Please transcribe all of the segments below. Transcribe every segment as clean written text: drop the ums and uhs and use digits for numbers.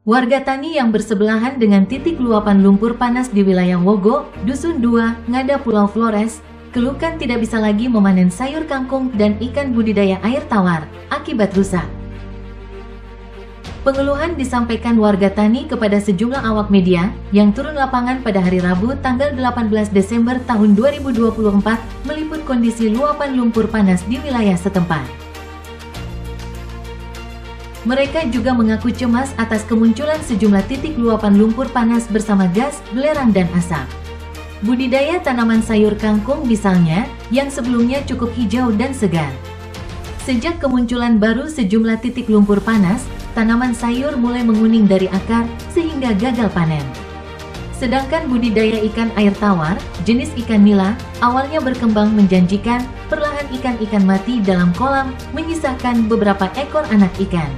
Warga tani yang bersebelahan dengan titik luapan lumpur panas di wilayah Wogo, Dusun 2, Ngada Pulau Flores, keluhkan tidak bisa lagi memanen sayur kangkung dan ikan budidaya air tawar, akibat rusak. Pengeluhan disampaikan warga tani kepada sejumlah awak media, yang turun lapangan pada hari Rabu tanggal 18 Desember tahun 2024, meliput kondisi luapan lumpur panas di wilayah setempat. Mereka juga mengaku cemas atas kemunculan sejumlah titik luapan lumpur panas bersama gas, belerang dan asap. Budidaya tanaman sayur kangkung misalnya, yang sebelumnya cukup hijau dan segar. Sejak kemunculan baru sejumlah titik lumpur panas, tanaman sayur mulai menguning dari akar, sehingga gagal panen. Sedangkan budidaya ikan air tawar, jenis ikan nila, awalnya berkembang menjanjikan, perlahan ikan-ikan mati dalam kolam, menyisakan beberapa ekor anak ikan.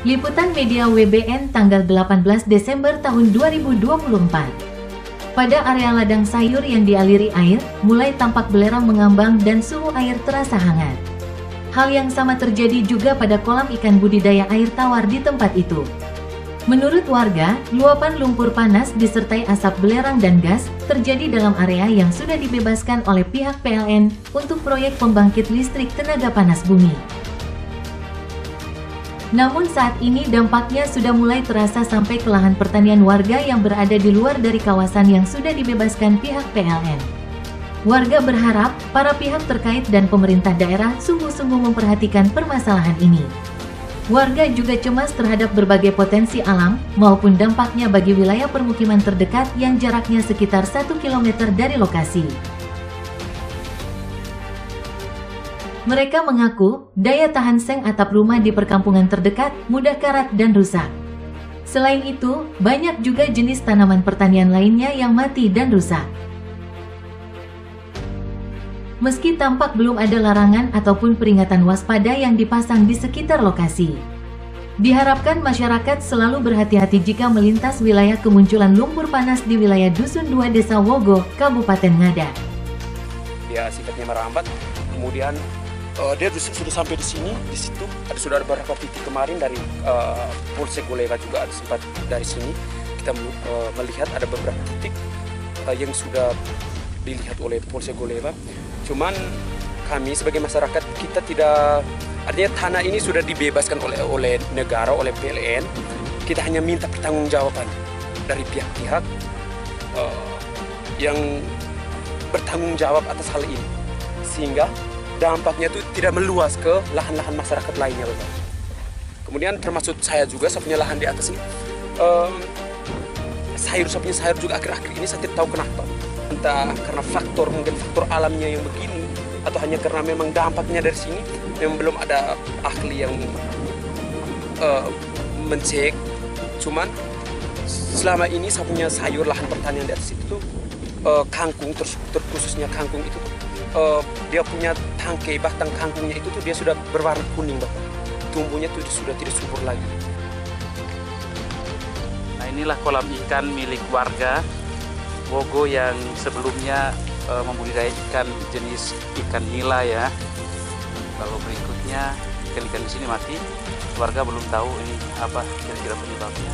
Liputan Media WBN tanggal 18 Desember tahun 2024. Pada area ladang sayur yang dialiri air, mulai tampak belerang mengambang dan suhu air terasa hangat. Hal yang sama terjadi juga pada kolam ikan budidaya air tawar di tempat itu. Menurut warga, luapan lumpur panas disertai asap belerang dan gas terjadi dalam area yang sudah dibebaskan oleh pihak PLN untuk proyek pembangkit listrik tenaga panas bumi. Namun saat ini dampaknya sudah mulai terasa sampai ke lahan pertanian warga yang berada di luar dari kawasan yang sudah dibebaskan pihak PLN. Warga berharap para pihak terkait dan pemerintah daerah sungguh-sungguh memperhatikan permasalahan ini. Warga juga cemas terhadap berbagai potensi alam maupun dampaknya bagi wilayah permukiman terdekat yang jaraknya sekitar 1 km dari lokasi. Mereka mengaku, daya tahan seng atap rumah di perkampungan terdekat mudah karat dan rusak. Selain itu, banyak juga jenis tanaman pertanian lainnya yang mati dan rusak. Meski tampak belum ada larangan ataupun peringatan waspada yang dipasang di sekitar lokasi. Diharapkan masyarakat selalu berhati-hati jika melintas wilayah kemunculan lumpur panas di wilayah Dusun 2 Desa Wogo, Kabupaten Ngada. Dia sifatnya merambat, kemudian dia sudah sampai di sini, di situ sudah ada beberapa titik kemarin dari Polsek Goleva juga ada sempat dari sini kita melihat ada beberapa titik yang sudah dilihat oleh Polsek Goleva. Cuman kami sebagai masyarakat kita tidak, artinya tanah ini sudah dibebaskan oleh negara, oleh PLN. Kita hanya minta pertanggungjawaban dari pihak-pihak yang bertanggung jawab atas hal ini, sehingga dampaknya itu tidak meluas ke lahan-lahan masyarakat lainnya, Bapak. Kemudian termasuk saya juga, saya punya lahan di atas ini. Saya punya sayur juga akhir-akhir ini saya tidak tahu kenapa. Entah karena mungkin faktor alamnya yang begini, atau hanya karena memang dampaknya dari sini, memang belum ada ahli yang mencek. Cuman selama ini saya punya sayur lahan pertanian di atas itu kangkung, terkhususnya kangkung itu dia punya tangkai, batang kangkungnya itu tuh dia sudah berwarna kuning, Bapak. Tumbuhnya tuh sudah tidak subur lagi. Nah, inilah kolam ikan milik warga Wogo yang sebelumnya membudidaya ikan jenis ikan nila ya. Lalu berikutnya ikan-ikan di sini mati. Warga belum tahu ini apa kira-kira penyebabnya.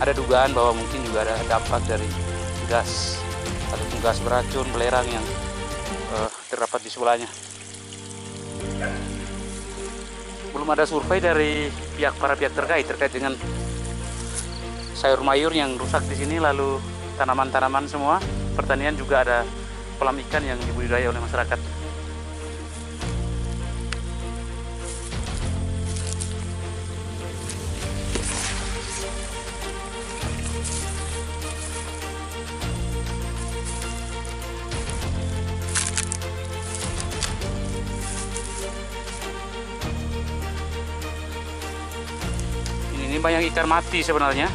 Ada dugaan bahwa mungkin juga ada dampak dari gas ataupun gas beracun belerang yang terdapat di sebelahnya. Belum ada survei dari para pihak terkait dengan sayur mayur yang rusak di sini, lalu tanaman-tanaman semua, pertanian juga ada kolam ikan yang dibudidaya oleh masyarakat. Ini banyak ikan mati sebenarnya,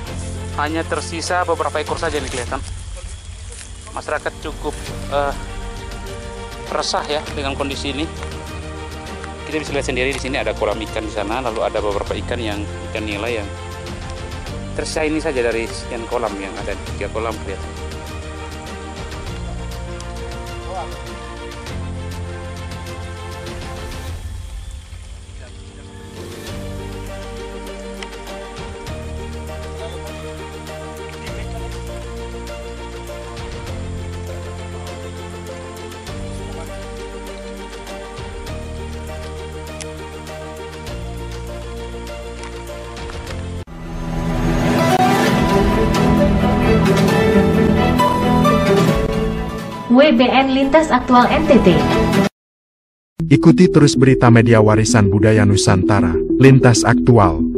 hanya tersisa beberapa ekor saja yang kelihatan. Masyarakat cukup resah ya dengan kondisi ini. Kita bisa lihat sendiri di sini ada kolam ikan di sana, lalu ada beberapa ikan nila yang tersisa ini saja dari sekian kolam yang ada, 3 kolam kelihatan. WBN Lintas Aktual NTT. Ikuti terus berita media warisan budaya Nusantara, Lintas Aktual.